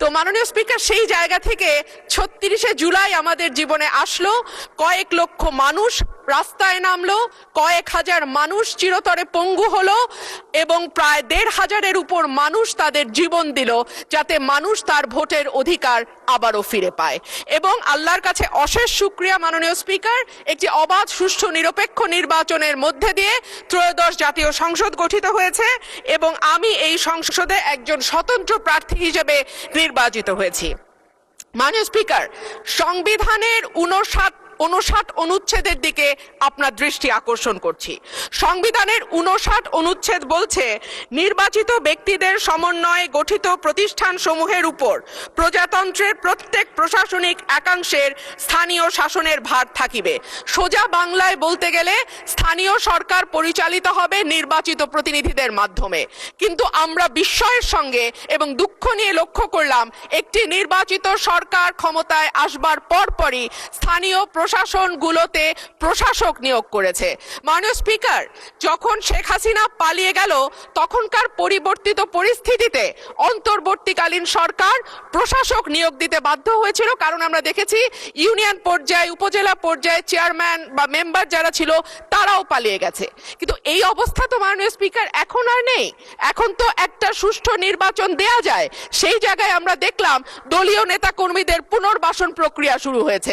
তো মাননীয় স্পিকার, সেই জায়গা থেকে ৩৬শে জুলাই আমাদের জীবনে আসলো, কয়েক লক্ষ মানুষ রাস্তায় নামলো, কয়েক হাজার মানুষ চিরতরে পঙ্গু হলো এবং প্রায় ১৫০০-এর উপর মানুষ তাদের জীবন দিল যাতে মানুষ তার ভোটের অধিকার আবারও ফিরে পায়। এবং আল্লাহর কাছে অশেষ শুকরিয়া মাননীয় স্পিকার, একটি অবাধ, সুষ্ঠু, নিরপেক্ষ নির্বাচনের মধ্যে দিয়ে ত্রয়োদশ জাতীয় সংসদ গঠিত হয়েছে এবং আমি এই সংসদে একজন স্বতন্ত্র প্রার্থী হিসেবে নির্বাচিত হয়েছি। মাননীয় স্পিকার, সংবিধানের 59 অনুচ্ছেদের দিকে আপনার দৃষ্টি আকর্ষণ করছি। সংবিধানের 59 অনুচ্ছেদ বলছে, নির্বাচিত ব্যক্তিদের সমন্বয়ে গঠিত প্রতিষ্ঠান সমূহের উপর প্রজাতন্ত্রের প্রত্যেক প্রশাসনিক একাংশের স্থানীয় শাসনের ভার থাকিবে। সোজা বাংলায় বলতে গেলে স্থানীয় সরকার পরিচালিত হবে নির্বাচিত প্রতিনিধিদের মাধ্যমে। কিন্তু আমরা বিস্ময়ের সঙ্গে এবং দুঃখ নিয়ে লক্ষ্য করলাম, একটি নির্বাচিত সরকার ক্ষমতায় আসবার পরপরই স্থানীয় প্রশাসনগুলোতে প্রশাসক নিয়োগ করেছে। মাননীয় স্পিকার, যখন শেখ হাসিনা পালিয়ে গেল তখনকার পরিবর্তিত পরিস্থিতিতে অন্তর্বর্তীকালীন সরকার প্রশাসক নিয়োগ দিতে বাধ্য হয়েছিল, কারণ আমরা দেখেছি ইউনিয়ন পর্যায়ে, উপজেলা পর্যায়ে চেয়ারম্যান বা মেম্বার যারা ছিল তারাও পালিয়ে গেছে। কিন্তু এই অবস্থা তো মাননীয় স্পিকার এখন আর নেই। এখন তো একটা সুষ্ঠু নির্বাচন দেয়া যায়। সেই জায়গায় আমরা দেখলাম দলীয় নেতা কর্মীদের পুনর্বাসন প্রক্রিয়া শুরু হয়েছে।